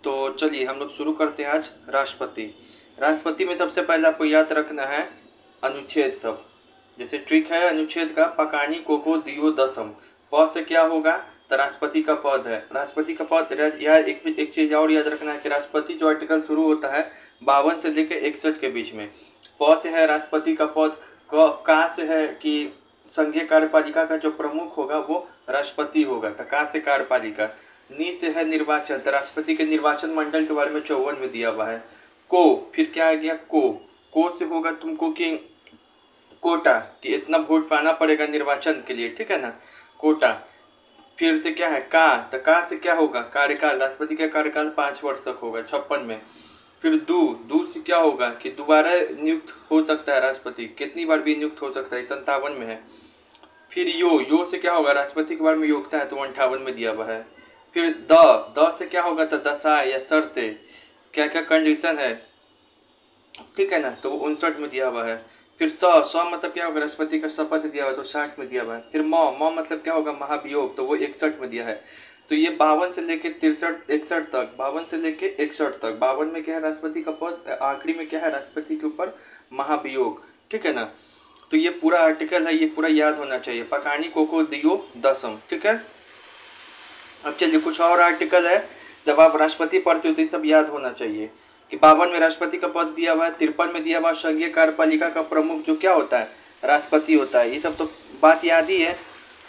तो चलिए हम लोग शुरू करते हैं आज राष्ट्रपति। राष्ट्रपति में सबसे पहले आपको याद रखना है अनुच्छेद सब। जैसे ट्रिक है अनुच्छेद का, पकानी कोको दियो दसम। प से क्या होगा तो राष्ट्रपति का पद है। राष्ट्रपति का पद यार एक चीज और याद रखना है कि राष्ट्रपति जो आर्टिकल शुरू होता है 52 से लेकर 61 के बीच में। प से है राष्ट्रपति का पद। का से है कि संघीय कार्यपालिका का जो प्रमुख होगा वो राष्ट्रपति होगा। तो का से कार्यपालिका। नी से है निर्वाचन, तो राष्ट्रपति के निर्वाचन मंडल के बारे में 54 में दिया हुआ है। को फिर क्या आ गया को से होगा तुमको कि कोटा कि इतना वोट पाना पड़ेगा निर्वाचन के लिए, ठीक है ना, कोटा। फिर से क्या है तो का से क्या होगा कार्यकाल, राष्ट्रपति का कार्यकाल 5 वर्ष तक होगा 56 में। फिर दू से क्या होगा कि दोबारा नियुक्त हो सकता है राष्ट्रपति, कितनी बार भी नियुक्त हो सकता है, 57 में है। फिर यो से क्या होगा राष्ट्रपति के बारे में योग्यता है तो 58 में दिया हुआ है। फिर द से क्या होगा तो दशा या शर्तें, क्या क्या कंडीशन है, ठीक है ना, तो वो 59 में दिया हुआ है। फिर स मतलब क्या होगा राष्ट्रपति का शपथ दिया हुआ है तो 60 में दिया हुआ है। फिर म मतलब क्या होगा महाभियोग, तो वो 61 में दिया है। तो ये 52 से लेके 63 61 तक, 52 से लेके 61 तक। 52 में क्या है राष्ट्रपति का पद, आखिरी में क्या है राष्ट्रपति के ऊपर महाभियोग, ठीक है ना। तो ये पूरा आर्टिकल है, ये पूरा याद होना चाहिए, पकानी कोको दियो दसम, ठीक है। अब चलिए कुछ और आर्टिकल है, जब आप राष्ट्रपति पढ़ते हो तो ये सब याद होना चाहिए कि 52 में राष्ट्रपति का पद दिया हुआ है, 53 में दिया हुआ संघीय कार्यपालिका का प्रमुख जो क्या होता है राष्ट्रपति होता है। ये सब तो बात याद ही है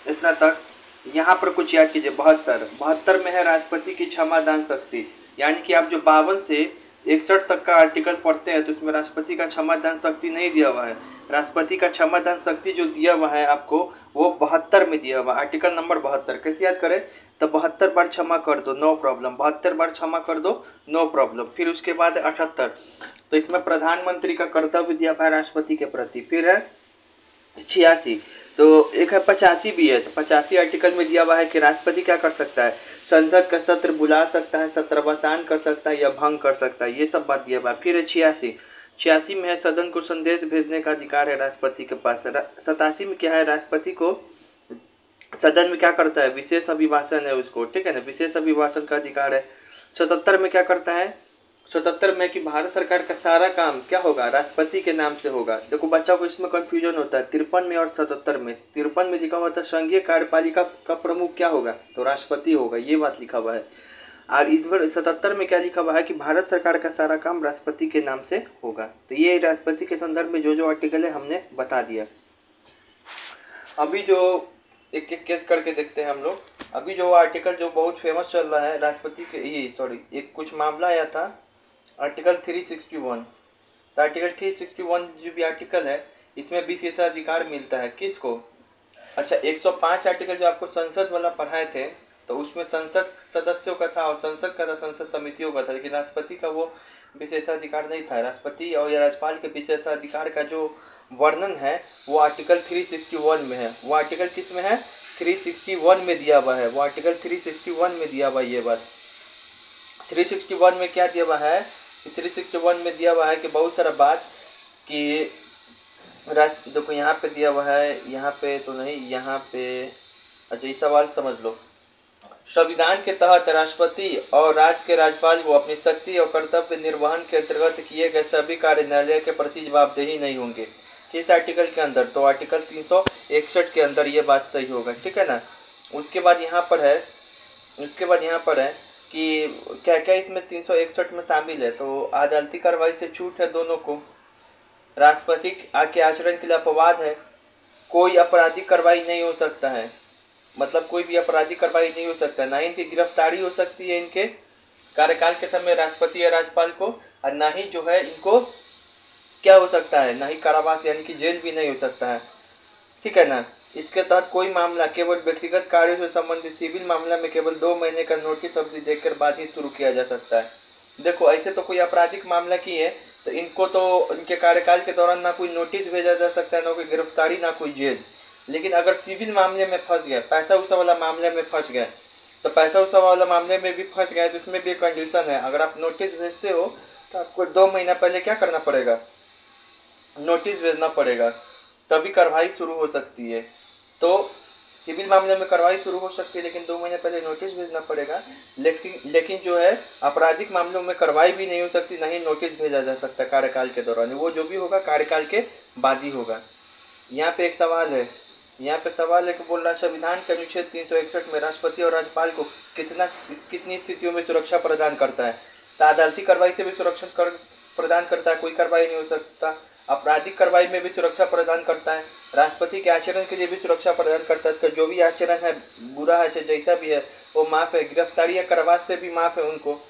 इतना तक। यहाँ पर कुछ याद कीजिए, 72 में है राष्ट्रपति की क्षमादान शक्ति, यानी कि आप जो 52 से 61 तक का आर्टिकल पढ़ते हैं तो उसमें राष्ट्रपति का क्षमादान शक्ति नहीं दिया हुआ है। राष्ट्रपति का क्षमादान शक्ति जो दिया हुआ है आपको वो 72 में दिया हुआ, आर्टिकल नंबर 72। कैसे याद करें तो 72 बार क्षमा कर दो नो प्रॉब्लम, 72 बार क्षमा कर दो नो प्रॉब्लम। फिर उसके बाद 78, तो इसमें प्रधानमंत्री का कर्तव्य दिया हुआ है राष्ट्रपति के प्रति। फिर है 86, तो एक है 85 भी है, तो 85 आर्टिकल में दिया हुआ है कि राष्ट्रपति क्या कर सकता है, संसद का सत्र बुला सकता है, सत्रावसान कर सकता है या भंग कर सकता है, ये सब बात दिया हुआ है। फिर है 86 में है सदन को संदेश भेजने का अधिकार है राष्ट्रपति के पास। 87 में क्या है राष्ट्रपति को सदन में क्या करता है विशेष अभिभाषण है उसको, ठीक है ना, विशेष अभिभाषण का अधिकार है। 77 में क्या करता है, 77 में कि भारत सरकार का सारा काम क्या होगा राष्ट्रपति के नाम से होगा। देखो बच्चा को इसमें कंफ्यूजन होता है 53 में और 77 में। 53 में लिखा हुआ था संघीय कार्यपालिका का प्रमुख क्या होगा तो राष्ट्रपति होगा, ये बात लिखा हुआ है। और इस बार 77 में क्या लिखा हुआ है कि भारत सरकार का सारा काम राष्ट्रपति के नाम से होगा। तो ये राष्ट्रपति के संदर्भ में जो आर्टिकल है हमने बता दिया। अभी जो एक एक केस करके देखते हैं हम लोग। अभी जो आर्टिकल जो बहुत फेमस चल रहा है राष्ट्रपति के, ये सॉरी एक कुछ मामला आया था आर्टिकल 361। तो आर्टिकल 361 जो भी आर्टिकल है इसमें विशेषाधिकार मिलता है किसको। अच्छा 105 आर्टिकल जो आपको संसद वाला पढ़ाए थे तो उसमें संसद सदस्यों का था और संसद का था, संसद समितियों का था, लेकिन राष्ट्रपति का वो विशेषाधिकार नहीं था। राष्ट्रपति और या राज्यपाल के विशेषाधिकार का जो वर्णन है वो आर्टिकल 361 में है। वो आर्टिकल किस में है 361 में दिया हुआ है, वो आर्टिकल 361 में दिया हुआ है। ये बात 361 में क्या दिया हुआ है, 361 में दिया हुआ है कि बहुत सारा बात कि देखो यहाँ पे दिया हुआ है, यहाँ पे तो नहीं, यहाँ पे अच्छा ये सवाल समझ लो। संविधान के तहत राष्ट्रपति और राज्य के राज्यपाल वो अपनी शक्ति और कर्तव्य निर्वहन के अंतर्गत किए गए सभी कार्य न्यायालय के प्रति जवाबदेही नहीं होंगे। किस आर्टिकल के अंदर तो आर्टिकल 361 के अंदर ये बात सही होगा, ठीक है ना। उसके बाद यहाँ पर है कि क्या क्या इसमें 361 में शामिल है। तो अदालती कार्रवाई से छूट है दोनों को, राष्ट्रपति के आचरण के लिए अपवाद है, कोई आपराधिक कार्रवाई नहीं हो सकता है, मतलब कोई भी आपराधिक कार्रवाई नहीं हो सकता है, ना ही इनकी गिरफ्तारी हो सकती है इनके कार्यकाल के समय राष्ट्रपति या राज्यपाल को, और ना ही जो है इनको क्या हो सकता है, ना ही कारावास यानी कि जेल भी नहीं हो सकता है, ठीक है ना। इसके तहत कोई मामला केवल व्यक्तिगत कार्यों से संबंधित सिविल मामला में केवल 2 महीने का नोटिस अवधि देकर बाद ही शुरू किया जा सकता है। देखो ऐसे तो कोई आपराधिक मामला की है तो इनको तो इनके कार्यकाल के दौरान ना कोई नोटिस भेजा जा सकता है, ना कोई गिरफ्तारी, ना कोई जेल। लेकिन अगर सिविल मामले में फंस गए, पैसा उसा वाला मामले में फंस गए, तो पैसा उसा वाला मामले में भी फंस गए तो उसमें भी कंडीशन है, अगर आप नोटिस भेजते हो तो आपको 2 महीना पहले क्या करना पड़ेगा, नोटिस भेजना पड़ेगा, तभी कार्रवाई शुरू हो सकती है। तो सिविल मामले में कार्रवाई शुरू हो सकती है, लेकिन 2 महीने पहले नोटिस भेजना पड़ेगा। लेकिन जो है आपराधिक मामलों में कार्रवाई भी नहीं हो सकती, नहीं नोटिस भेजा जा सकता कार्यकाल के दौरान, वो जो भी होगा कार्यकाल के बाद ही होगा। यहाँ पे एक सवाल है, कि बोल रहा है संविधान के अनुच्छेद 361 में राष्ट्रपति और राज्यपाल को कितनी स्थितियों में सुरक्षा प्रदान करता है? तो अदालती कार्रवाई से भी सुरक्षा प्रदान करता है, कोई कार्रवाई नहीं हो सकता। आपराधिक कार्रवाई में भी सुरक्षा प्रदान करता है, राष्ट्रपति के आचरण के लिए भी सुरक्षा प्रदान करता है। इसका जो भी आचरण है, बुरा है चाहे जैसा भी है, वो माफ़ है, गिरफ्तारी या कारावास से भी माफ़ है उनको,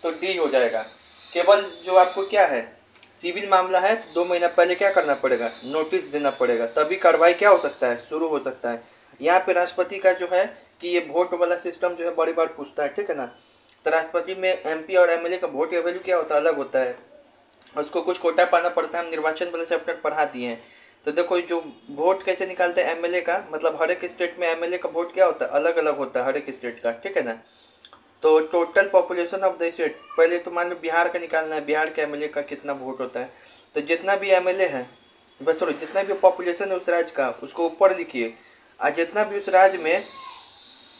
तो डी हो जाएगा। केवल जो आपको क्या है, सिविल मामला है, 2 महीना पहले क्या करना पड़ेगा, नोटिस देना पड़ेगा, तभी कार्रवाई क्या हो सकता है, शुरू हो सकता है। यहाँ पे राष्ट्रपति का जो है कि ये वोट वाला सिस्टम जो है बड़ी बार पूछता है, ठीक है ना। तो राष्ट्रपति में एमपी और एमएलए का वोट या वैल्यू क्या होता है, अलग होता है, उसको कुछ कोटा पाना पड़ता है। हम निर्वाचन वाले चैप्टर पढ़ा दिए हैं। तो देखो जो वोट कैसे निकालते हैं एमएलए का, मतलब हर एक स्टेट में एमएलए का वोट क्या होता है, अलग अलग होता है हर एक स्टेट का, ठीक है ना। तो total population of the state, पहले तो मान लो बिहार का निकालना है, बिहार के एमएलए का कितना वोट होता है। तो जितना भी एमएलए है, बस सॉरी, जितना भी पॉपुलेशन है उस राज्य का, उसको ऊपर लिखिए, और जितना भी उस राज्य में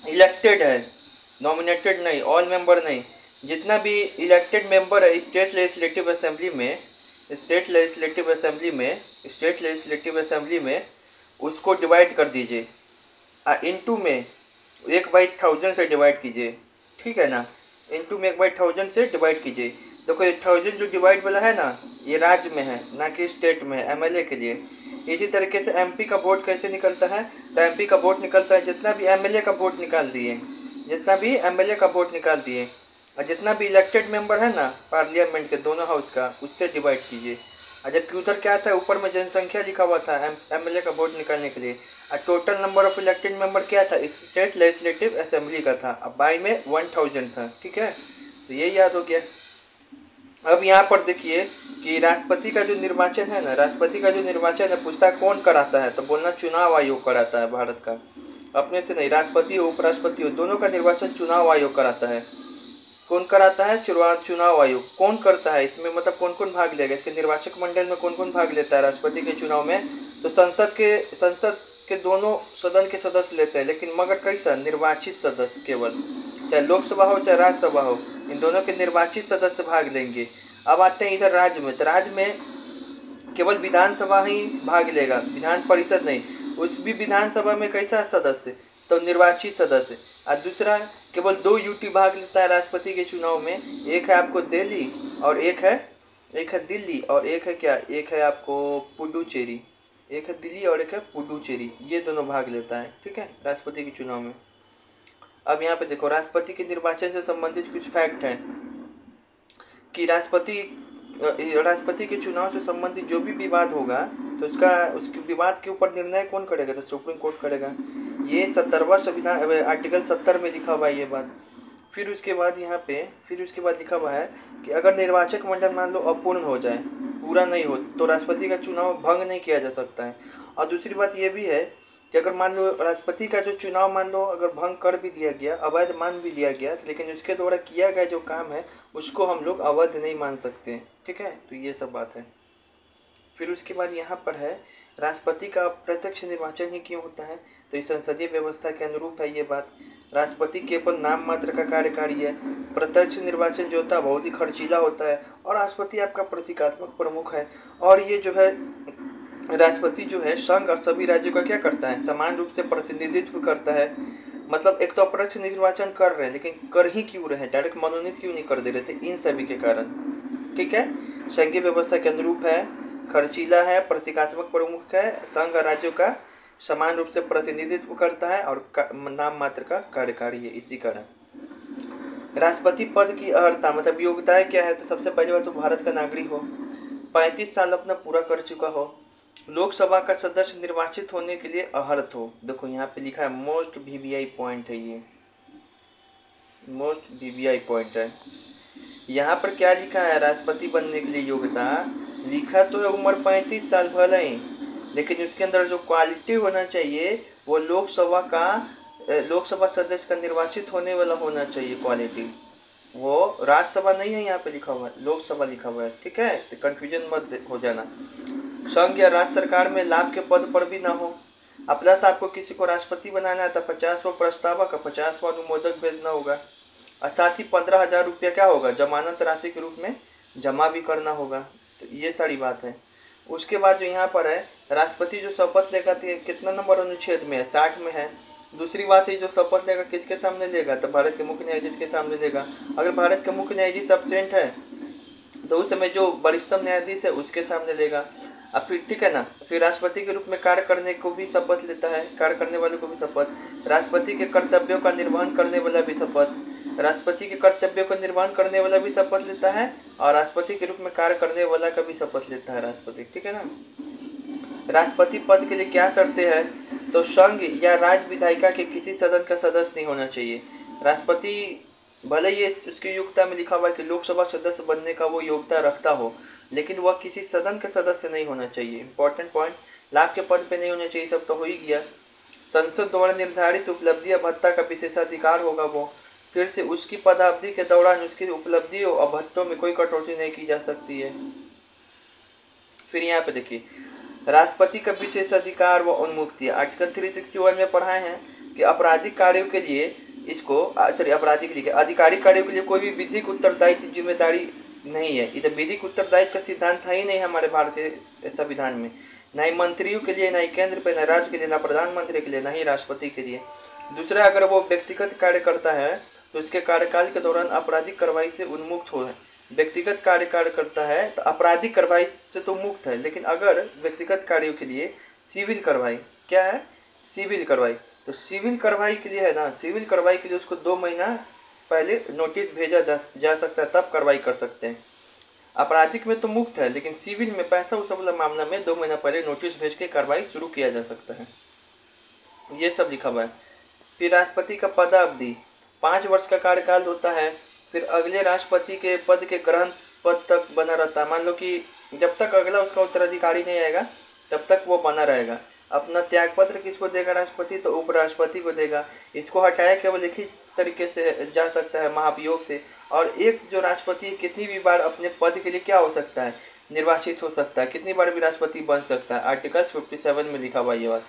इलेक्टेड है, नॉमिनेटेड नहीं, ऑल मेंबर नहीं, जितना भी इलेक्टेड मेंबर है स्टेट लेजिस्लेटिव असेंबली में उसको डिवाइड कर दीजिए, इनटू में 1/1000 से डिवाइड कीजिए, ठीक है ना। इनटू में 1/1000 से डिवाइड कीजिए। देखो ये 1000 जो डिवाइड वाला है ना, ये राज्य में है ना कि स्टेट में है, एमएलए के लिए। इसी तरीके से एमपी का वोट कैसे निकलता है, तो एमपी का वोट निकलता है जितना भी एमएलए का वोट निकाल दिए, और जितना भी इलेक्टेड मेंबर है ना पार्लियामेंट के दोनों हाउस का, उससे डिवाइड कीजिए। और जबकि उधर क्या था, ऊपर में जनसंख्या लिखा हुआ था एमएलए का वोट निकालने के लिए, और total number of elected member क्या था, स्टेट लेजिस्लेटिव असेंबली का था, अब बाई में 1000 था, ठीक है। तो ये याद हो गया। अब यहाँ पर देखिए कि राष्ट्रपति का जो निर्वाचन है ना, पूछता है कौन कराता है, तो बोलना चुनाव आयोग कराता है भारत का, अपने से नहीं। राष्ट्रपति हो उपराष्ट्रपति हो, दोनों का निर्वाचन चुनाव आयोग कराता है। कौन कराता है, चुनाव आयोग। कौन करता है इसमें, मतलब कौन कौन भाग लेगा, इसके निर्वाचक मंडल में कौन कौन भाग लेता है राष्ट्रपति के चुनाव में, तो संसद के दोनों सदन के सदस्य लेते हैं, लेकिन मगर कैसा, निर्वाचित सदस्य केवल, चाहे लोकसभा हो चाहे राज्यसभा हो, इन दोनों के निर्वाचित सदस्य भाग लेंगे। अब आते हैं इधर राज्य में, तो राज्य में केवल विधानसभा ही भाग लेगा, विधान परिषद नहीं। उस भी विधानसभा में कैसा सदस्य, तो निर्वाचित सदस्य। और दूसरा केवल 2 यूटी भाग लेता है राष्ट्रपति के चुनाव में, एक है आपको दिल्ली और एक है दिल्ली, और एक है क्या, एक है आपको पुडुचेरी, एक है दिल्ली और एक है पुडुचेरी, ये दोनों भाग लेता है, ठीक है, राष्ट्रपति के चुनाव में। अब यहाँ पे देखो राष्ट्रपति के निर्वाचन से संबंधित कुछ फैक्ट हैं कि राष्ट्रपति के चुनाव से संबंधित जो भी विवाद होगा, तो उसके विवाद के ऊपर निर्णय कौन करेगा, तो सुप्रीम कोर्ट करेगा। ये 70वां संविधान आर्टिकल 70 में लिखा हुआ है ये बात। फिर उसके बाद लिखा हुआ है कि अगर निर्वाचक मंडल मान लो अपूर्ण हो जाए, पूरा नहीं हो, तो राष्ट्रपति का चुनाव भंग नहीं किया जा सकता है। और दूसरी बात ये भी है कि अगर मान लो राष्ट्रपति का जो चुनाव मान लो अगर भंग कर भी दिया गया, अवैध मान भी लिया गया, लेकिन उसके द्वारा किया गया जो काम है उसको हम लोग अवैध नहीं मान सकते, ठीक है। तो ये सब बात है। फिर उसके बाद यहाँ पर है राष्ट्रपति का प्रत्यक्ष निर्वाचन ही क्यों होता है, तो इस संसदीय व्यवस्था के अनुरूप है ये बात। राष्ट्रपति केवल नाम मात्र का कार्यकारी है, प्रत्यक्ष निर्वाचन जो होता है बहुत ही खर्चीला होता है, और राष्ट्रपति आपका प्रतीकात्मक प्रमुख है। और ये जो है राष्ट्रपति जो है संघ और सभी राज्यों का क्या करता है, समान रूप से प्रतिनिधित्व करता है। मतलब एक तो अप्रत्यक्ष निर्वाचन कर रहे हैं, लेकिन कर ही क्यों रहे हैं, डायरेक्ट मनोनीत क्यों नहीं कर दे रहे थे, इन सभी के कारण, ठीक है। संघीय व्यवस्था के अनुरूप है, खर्चीला है, प्रतीकात्मक प्रमुख है, संघ और राज्यों का समान रूप से प्रतिनिधित्व करता है, और नाम मात्र का कार्यकारी है। इसी कारण राष्ट्रपति पद की अर्हता मतलब योग्यताएं क्या है, तो सबसे पहले बात तो भारत का नागरिक हो, 35 साल अपना पूरा कर चुका हो, लोकसभा का सदस्य निर्वाचित होने के लिए अर्हत हो। देखो यहाँ पे लिखा है मोस्ट वीवीआई पॉइंट है, ये मोस्ट वीवीआई पॉइंट है। यहाँ पर क्या लिखा है, राष्ट्रपति बनने के लिए योग्यता लिखा तो है उम्र 35 साल भले ही, लेकिन उसके अंदर जो क्वालिटी होना चाहिए वो लोकसभा सदस्य का निर्वाचित होने वाला होना चाहिए क्वालिटी। वो राज्यसभा नहीं है, यहाँ पे लिखा हुआ है लोकसभा लिखा हुआ है, ठीक है, तो कन्फ्यूजन मत हो जाना। संघ या राज्य सरकार में लाभ के पद पर भी ना हो, अब प्लस आपको किसी को राष्ट्रपति बनाना है तो 50वां प्रस्तावक का 50वां अनुमोदक भेजना होगा, और साथ ही 15,000 रुपया क्या होगा जमानत राशि के रूप में जमा भी करना होगा। तो ये सारी बात है। उसके बाद जो यहाँ पर है, राष्ट्रपति जो शपथ लेगा कितना नंबर अनुच्छेद में है, 60 में है। दूसरी बात है, जो शपथ लेगा किसके सामने लेगा, तो भारत के मुख्य न्यायाधीश के सामने लेगा। अगर भारत के मुख्य न्यायाधीश एब्सेंट है तो उस समय जो वरिष्ठतम न्यायाधीश है उसके सामने लेगा। अब फिर ठीक है ना, फिर राष्ट्रपति के रूप में कार्य करने को भी शपथ लेता है, कार्य करने वाले को भी शपथ, राष्ट्रपति के कर्तव्यों का निर्वहन करने वाला भी शपथ, राष्ट्रपति के कर्तव्यों का निर्वहन करने वाला भी शपथ लेता है, और राष्ट्रपति के रूप में कार्य करने वाला का भी शपथ लेता है राष्ट्रपति, ठीक है ना। राष्ट्रपति पद के लिए क्या शर्तें हैं, तो संघ या राज्य विधायिका के किसी सदन का सदस्य नहीं होना चाहिए। राष्ट्रपति भले ये उसकी योग्यता में लिखा हुआ है कि लोकसभा सदस्य बनने का वो योग्यता रखता हो, लेकिन वह किसी सदन का सदस्य नहीं होना चाहिए। इंपॉर्टेंट पॉइंट, लाभ के पद पे नहीं होना चाहिए, सब तो हो ही गया। संसद द्वारा निर्धारित उपलब्धि या भत्ता का विशेषाधिकार होगा वो, फिर से उसकी पदावधि के दौरान उसकी उपलब्धियों और भत्तों में कोई कटौती नहीं की जा सकती है। फिर यहाँ पे देखिए, राष्ट्रपति का विशेषाधिकार व उन्मुक्ति, आर्टिकल 361 में पढ़ाए हैं कि आपराधिक कार्यों के लिए इसको आपराधिक लिखे आधिकारिक कार्यों के लिए कोई भी विधिक उत्तरदायित्व जिम्मेदारी नहीं है। इधर विधिक दायित्व का सिद्धांत था ही नहीं हमारे भारतीय संविधान में, ना ही मंत्रियों के लिए, ना ही केंद्र पे, ना राज्य के लिए, ना प्रधानमंत्री के लिए, ना ही राष्ट्रपति के लिए। दूसरा, अगर वो व्यक्तिगत कार्य करता है तो उसके कार्यकाल के दौरान आपराधिक कार्रवाई से उन्मुक्त हो। व्यक्तिगत कार्य करता है तो आपराधिक कार्रवाई से तो मुक्त है, लेकिन अगर व्यक्तिगत कार्यों के लिए सिविल कार्रवाई, क्या है सिविल कार्रवाई, तो सिविल कार्रवाई के लिए है ना, सिविल कार्रवाई के लिए उसको 2 महीना पहले नोटिस भेजा जा सकता है, तब कार्रवाई कर सकते हैं। आपराधिक में तो मुक्त है, लेकिन सिविल में पैसा वसूल मामला में 2 महीना पहले नोटिस भेज के कार्रवाई शुरू किया जा सकता है। ये सब लिखा हुआ है। फिर राष्ट्रपति का पदावधि 5 वर्ष का कार्यकाल होता है। फिर अगले राष्ट्रपति के पद के ग्रहण पद तक बना रहता है। मान लो कि जब तक अगला उसका उत्तराधिकारी नहीं आएगा तब तक वो बना रहेगा। अपना त्यागपत्र किसको देगा राष्ट्रपति, तो उपराष्ट्रपति को देगा। इसको हटाया केवल लिखित तरीके से जा सकता है, महाभियोग से। और एक जो राष्ट्रपति कितनी भी बार अपने पद के लिए क्या हो सकता है, निर्वाचित हो सकता है, कितनी बार भी राष्ट्रपति बन सकता है, आर्टिकल 57 में लिखा हुआ ये बात।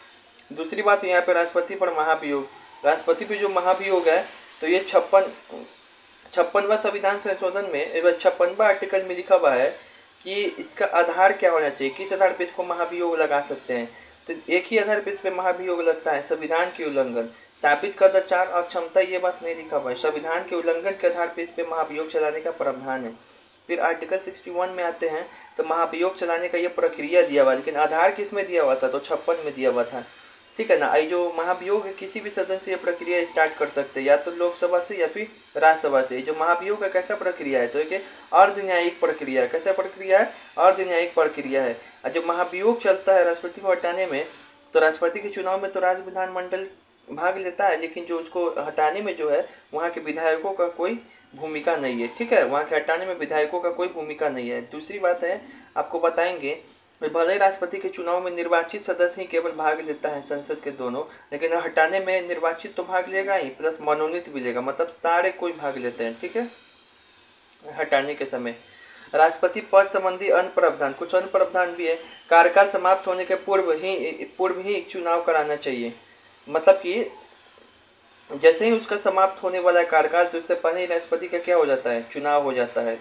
दूसरी बात, यहाँ पे राष्ट्रपति पर महाभियोग, राष्ट्रपति पे जो महाभियोग है तो ये 56वां संविधान संशोधन में 56वां आर्टिकल में लिखा हुआ है कि इसका आधार क्या होना चाहिए, किस आधार पर इसको महाभियोग लगा सकते हैं। तो एक ही आधार पर इस पर महाभियोग लगता है, संविधान के उल्लंघन, साबित कदाचार और क्षमता, ये बात नहीं लिखा हुआ है। संविधान के उल्लंघन के आधार पर इस पर महाभियोग चलाने का प्रावधान है। फिर आर्टिकल 61 में आते हैं तो महाभियोग चलाने का ये प्रक्रिया दिया हुआ, लेकिन आधार किस में दिया हुआ था, तो 56 में दिया हुआ था, ठीक है ना। आई जो महाभियोग है किसी भी सदन से ये प्रक्रिया स्टार्ट कर सकते हैं, या तो लोकसभा से या फिर राज्यसभा से। जो महाभियोग का कैसा प्रक्रिया है, तो एक अर्ध न्यायिक प्रक्रिया है। कैसा प्रक्रिया है, अर्ध न्यायिक प्रक्रिया है। और जब महाभियोग चलता है राष्ट्रपति को हटाने में, तो राष्ट्रपति के चुनाव में तो राज्य विधानमंडल भाग लेता है, लेकिन जो उसको हटाने में जो है वहाँ के विधायकों का कोई भूमिका नहीं है, ठीक है। वहाँ के हटाने में विधायकों का कोई भूमिका नहीं है। दूसरी बात है, आपको बताएंगे, भले राष्ट्रपति के चुनाव में निर्वाचित सदस्य ही केवल भाग लेता है संसद के दोनों, लेकिन हटाने में निर्वाचित तो भाग लेगा ही, प्लस मनोनीत भी लेगा, मतलब सारे कोई भाग लेते हैं, ठीक है। हटाने के समय राष्ट्रपति पद संबंधी अन्य प्रावधान, कुछ अन्य प्रावधान भी है। कार्यकाल समाप्त होने के पूर्व ही चुनाव कराना चाहिए, मतलब कि जैसे ही उसका समाप्त होने वाला कार्यकाल तो उससे पहले ही राष्ट्रपति का क्या हो जाता है, चुनाव हो जाता है।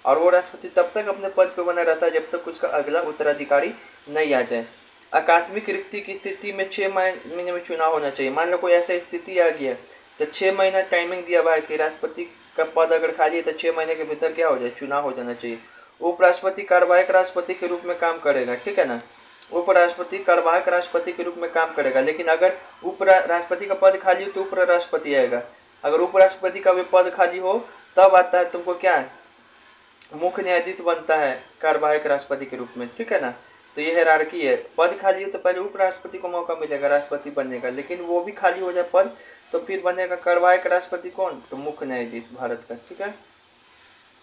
और वो राष्ट्रपति तब तक अपने पद पर बना रहता है जब तक उसका अगला उत्तराधिकारी नहीं आ जाए। आकस्मिक रिक्ति की स्थिति में 6 महीने में चुनाव होना चाहिए। मान लो कोई ऐसा स्थिति आ गया तो 6 महीना टाइमिंग दिया हुआ है कि राष्ट्रपति का पद अगर खाली है तो 6 महीने के भीतर क्या हो जाए, चुनाव हो जाना चाहिए। उपराष्ट्रपति कार्यवाहक राष्ट्रपति के रूप में काम करेगा, ठीक है ना। उपराष्ट्रपति कार्यवाहक राष्ट्रपति के रूप में काम करेगा, लेकिन अगर राष्ट्रपति का पद खाली हो तो उपराष्ट्रपति आएगा। अगर उपराष्ट्रपति का भी पद खाली हो तब आता है तुमको क्या है, मुख्य न्यायाधीश बनता है कार्यवाहक राष्ट्रपति के रूप में, ठीक है ना। तो ये हायरार्की है, पद खाली हो तो पहले उपराष्ट्रपति को मौका मिलेगा राष्ट्रपति बनने का, लेकिन वो भी खाली हो जाए पद तो फिर बनेगा कार्यवाहक राष्ट्रपति कौन, तो मुख्य न्यायाधीश भारत का, ठीक है।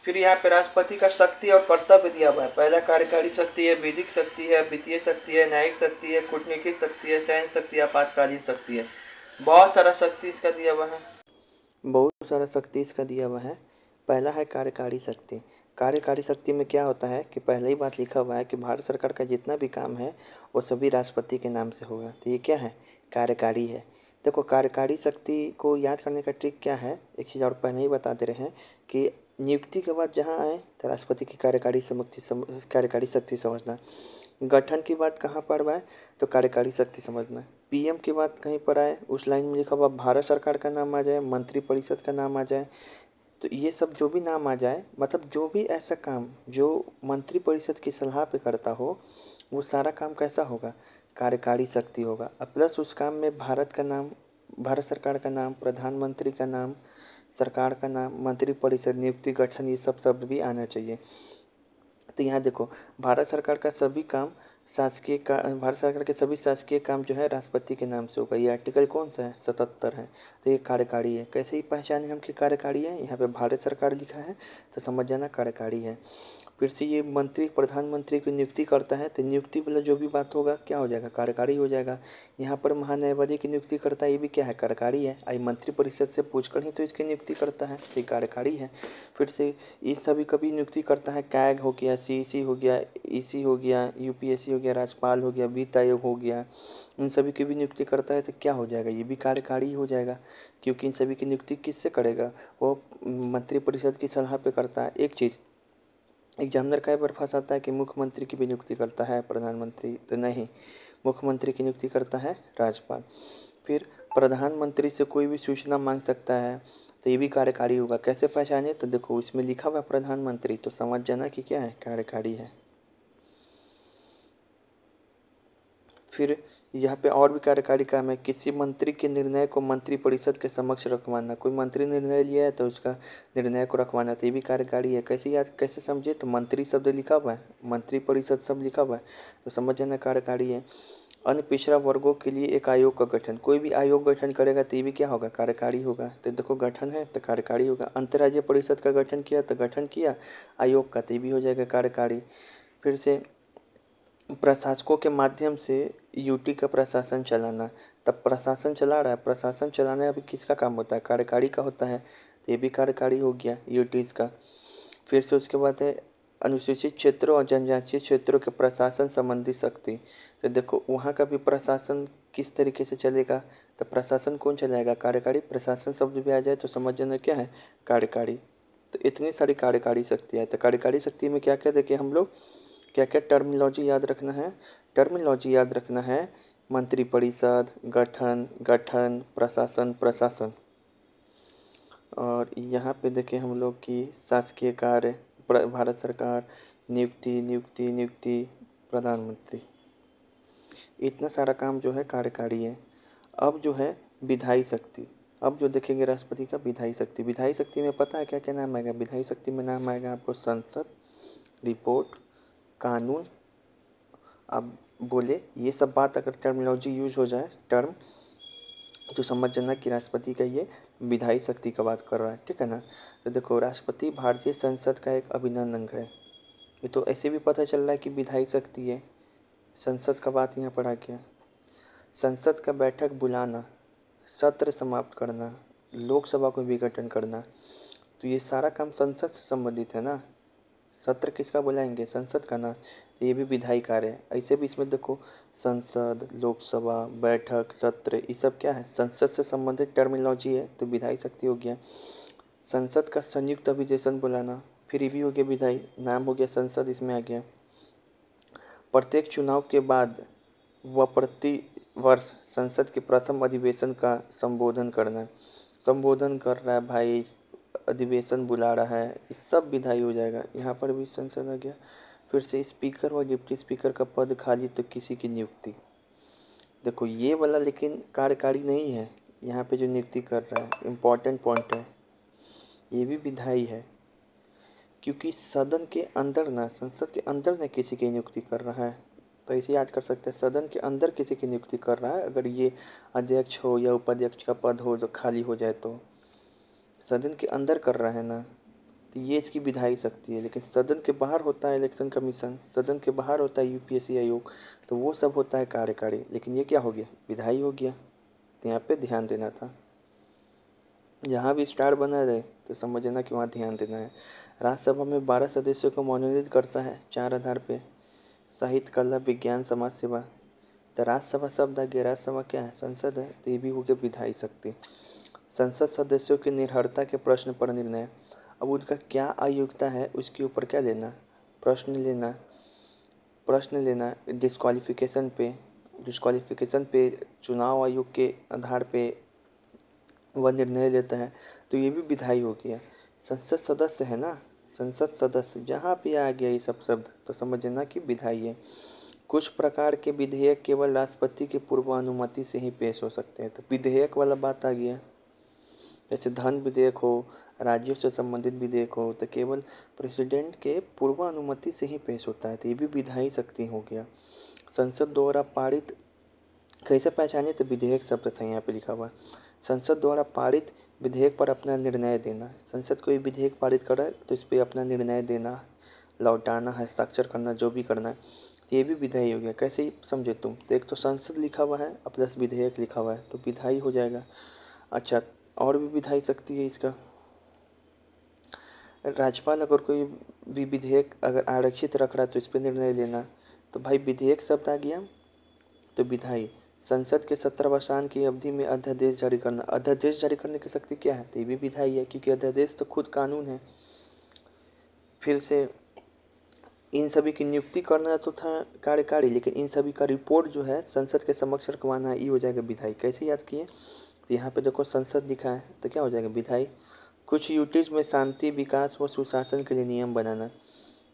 फिर यहाँ पे राष्ट्रपति का शक्ति और कर्तव्य दिया हुआ है। पहला कार्यकारी शक्ति है, विधिक शक्ति है, वित्तीय शक्ति है, न्यायिक शक्ति है, कूटनीतिक शक्ति है, सैन्य शक्ति है, आपातकालीन शक्ति है। बहुत सारा शक्ति इसका दिया हुआ है, बहुत सारा शक्ति इसका दिया हुआ है। पहला है कार्यकारी शक्ति। कार्यकारी शक्ति में क्या होता है कि पहले ही बात लिखा हुआ है कि भारत सरकार का जितना भी काम है वो सभी राष्ट्रपति के नाम से होगा। तो ये क्या है, कार्यकारी है। देखो कार्यकारी शक्ति को याद करने का ट्रिक क्या है, एक चीज़ और पहले ही बता दे रहे हैं कि नियुक्ति के बाद जहाँ आए तो राष्ट्रपति की कार्यकारी शक्ति समझना। गठन की बात कहाँ पर आए तो कार्यकारी शक्ति समझना। पीएम की बात कहीं पर आए उस लाइन में लिखा हुआ भारत सरकार का नाम आ जाए, मंत्रिपरिषद का नाम आ जाए, तो ये सब जो भी नाम आ जाए मतलब जो भी ऐसा काम जो मंत्रिपरिषद की सलाह पे करता हो वो सारा काम कैसा होगा, कार्यकारी शक्ति होगा। अब प्लस उस काम में भारत का नाम, भारत सरकार का नाम, प्रधानमंत्री का नाम, सरकार का नाम, मंत्रिपरिषद, नियुक्ति, गठन, ये सब शब्द भी आना चाहिए। तो यहाँ देखो भारत सरकार का सभी काम भारत सरकार के सभी शासकीय काम जो है राष्ट्रपति के नाम से होगा। ये आर्टिकल कौन सा है, 77 है। तो ये कार्यकारी है। कैसे ही पहचाने हम कि कार्यकारी है, यहाँ पे भारत सरकार लिखा है तो समझ जाना कार्यकारी है। फिर से ये मंत्री प्रधानमंत्री की नियुक्ति करता है तो नियुक्ति वाला जो भी बात होगा क्या हो जाएगा, कार्यकारी हो जाएगा। यहाँ पर महान्यायवादी की नियुक्ति करता है, ये भी क्या है, कार्यकारी है। आई मंत्रिपरिषद से पूछकर ही तो इसकी नियुक्ति करता है, तो ये कार्यकारी है। फिर से इस सभी कभी नियुक्ति करता है, कैग हो गया, सीईसी हो गया, ईसी हो गया, यूपीएससी हो गया, राज्यपाल हो गया, वित्त आयोग हो गया, इन सभी की भी नियुक्ति करता है तो क्या हो जाएगा, ये भी कार्यकारी हो जाएगा। क्योंकि इन सभी की नियुक्ति किससे करेगा, वो मंत्रिपरिषद की सलाह पे करता है। एक चीज़ एग्जामिनर कई बार फंसाता है कि मुख्यमंत्री की भी नियुक्ति करता है प्रधानमंत्री, तो नहीं, मुख्यमंत्री की नियुक्ति करता है राज्यपाल। फिर प्रधानमंत्री से कोई भी सूचना मांग सकता है तो ये भी कार्यकारी होगा। कैसे पहचाने, तो देखो इसमें लिखा हुआ प्रधानमंत्री तो समझ जाना कि क्या है, कार्यकारी है। फिर यहाँ पे और भी कार्यकारी काम है, किसी मंत्री के निर्णय को मंत्रिपरिषद के समक्ष रखवाना। कोई मंत्री निर्णय लिया है तो उसका निर्णय को रखवाना, तो ये भी कार्यकारी है। कैसे समझे, तो मंत्री शब्द लिखा हुआ है, मंत्रिपरिषद शब्द लिखा हुआ है तो समझ जाना कार्यकारी है। अन्य पिछड़ा वर्गों के लिए एक आयोग का गठन, कोई भी आयोग गठन करेगा तो ये भी क्या होगा, कार्यकारी होगा। तो देखो गठन है तो कार्यकारी होगा। अंतर्राज्यीय परिषद का गठन किया तो गठन किया आयोग का, तो ये भी हो जाएगा कार्यकारी। फिर से प्रशासकों के माध्यम से यूटी का प्रशासन चलाना, तब प्रशासन चला रहा है, प्रशासन चलाना अभी किसका काम होता है, कार्यकारी का होता है, तो ये भी कार्यकारी हो गया यूटीज़ का। फिर से उसके बाद है अनुसूचित क्षेत्रों और जनजातीय क्षेत्रों के प्रशासन संबंधी शक्ति। तो देखो वहाँ का भी प्रशासन किस तरीके से चलेगा, तो प्रशासन कौन चलाएगा, कार्यकारी। प्रशासन शब्द भी आ जाए तो समझ जाना क्या है, कार्यकारी। तो इतनी सारी कार्यकारी शक्तियाँ है। तो कार्यकारी शक्ति में क्या क्या देखें हम लोग, क्या क्या टर्मिनोलॉजी याद रखना है, टर्मिनोलॉजी याद रखना है, मंत्रिपरिषद, गठन, प्रशासन। और यहाँ पे देखें हम लोग कि शासकीय कार्य, भारत सरकार, नियुक्ति, प्रधानमंत्री, इतना सारा काम जो है कार्यकारी है। अब जो है विधायी शक्ति, अब जो देखेंगे राष्ट्रपति का विधायी शक्ति। विधायी शक्ति में पता है क्या क्या नाम आएगा, विधायी शक्ति में नाम आएगा आपको संसद, रिपोर्ट, कानून। अब बोले ये सब बात अगर टर्मिनोलॉजी यूज हो जाए टर्म, तो समझ जाना कि राष्ट्रपति का ये विधायी शक्ति का बात कर रहा है, ठीक है ना। तो देखो राष्ट्रपति भारतीय संसद का एक अभिन्न अंग है। ये तो ऐसे भी पता चल रहा है कि विधायी शक्ति है। संसद का बात यहाँ पर आ गया, संसद का बैठक बुलाना, सत्र समाप्त करना, लोकसभा को विघटन करना, तो ये सारा काम संसद से संबंधित है ना। सत्र किसका बुलाएंगे, संसद का ना, तो ये भी विधायी कार्य है। ऐसे भी इसमें देखो संसद, लोकसभा, बैठक, सत्र, ये सब क्या है, संसद से संबंधित टर्मिनोलॉजी है, तो विधायी शक्ति हो गया। संसद का संयुक्त अधिवेशन बुलाना, फिर ये भी हो गया विधायी, नाम हो गया संसद, इसमें आ गया। प्रत्येक चुनाव के बाद व प्रति वर्ष संसद के प्रथम अधिवेशन का संबोधन करना, संबोधन कर रहा है भाई, अधिवेशन बुला रहा है, ये सब विधायी हो जाएगा। यहाँ पर भी संसद आ गया। फिर से स्पीकर व डिप्टी स्पीकर का पद खाली तो किसी की नियुक्ति, देखो ये वाला लेकिन कार्यकारी नहीं है। यहाँ पे जो नियुक्ति कर रहा है इम्पॉर्टेंट पॉइंट है, ये भी विधायी है। क्योंकि सदन के अंदर ना, संसद के अंदर ना किसी की नियुक्ति कर रहा है, तो इसे याद कर सकते हैं, सदन के अंदर किसी की नियुक्ति कर रहा है। अगर ये अध्यक्ष हो या उपाध्यक्ष का पद हो जो खाली हो जाए तो सदन के अंदर कर रहा है ना, तो ये इसकी विधायी शक्ति है। लेकिन सदन के बाहर होता है इलेक्शन कमीशन, सदन के बाहर होता है यूपीएससी आयोग, तो वो सब होता है कार्यकारी। लेकिन ये क्या हो गया, विधायी हो गया। तो यहाँ पे ध्यान देना था। जहाँ भी स्टार बना रहे तो समझना कि वहाँ ध्यान देना है। राज्यसभा में 12 सदस्यों को मनोनीत करता है 4 आधार पे, साहित्य, कला, विज्ञान, समाज सेवा। तो राज्यसभा शब्द आ गया, राज्यसभा क्या है? संसद है, तो ये भी हो गया विधायी शक्ति। संसद सदस्यों की निर्भरता के प्रश्न पर निर्णय। अब उनका क्या अयोग्यता है उसके ऊपर क्या लेना? प्रश्न लेना डिस्क्वालिफिकेशन पे चुनाव आयोग के आधार पे वह निर्णय लेता है, तो ये भी विधायी हो गया। संसद सदस्य है ना, संसद सदस्य जहाँ पे आ गया ये सब शब्द तो समझना कि विधायी है। कुछ प्रकार के विधेयक केवल राष्ट्रपति के पूर्व अनुमति से ही पेश हो सकते हैं, तो विधेयक वाला बात आ गया। जैसे धन विधेयक हो, राज्यों से संबंधित विधेयक हो, तो केवल प्रेसिडेंट के पूर्व अनुमति से ही पेश होता है, तो ये भी विधायी शक्ति हो गया। संसद द्वारा पारित कैसे पहचाने? तो विधेयक शब्द था यहाँ पे लिखा हुआ। संसद द्वारा पारित विधेयक पर अपना निर्णय देना। संसद कोई विधेयक पारित कर रहा है तो इस पर अपना निर्णय देना, लौटाना, हस्ताक्षर करना, जो भी करना है, तो ये भी विधायी हो गया। कैसे ही समझे तुम? तो एक तो संसद लिखा हुआ है और प्लस विधेयक लिखा हुआ है तो विधायी हो जाएगा। अच्छा, और भी विधायी शक्ति है इसका। राज्यपाल अगर कोई भी विधेयक अगर आरक्षित रख रहा है तो इस पर निर्णय लेना, तो भाई विधेयक शब्द आ गया तो विधायी। संसद के 17 वर्षांत की अवधि में अध्यादेश जारी करना। अध्यादेश जारी करने की शक्ति क्या है? तो ये भी विधायी है, क्योंकि अध्यादेश तो खुद कानून है। फिर से इन सभी की नियुक्ति करना तो था कार्यकारी, लेकिन इन सभी का रिपोर्ट जो है संसद के समक्ष रखवाना, ये हो जाएगा विधायी। कैसे याद किए? तो यहाँ पे देखो संसद लिखा है तो क्या हो जाएगा? विधायी। कुछ यूटीज में शांति, विकास व सुशासन के लिए नियम बनाना,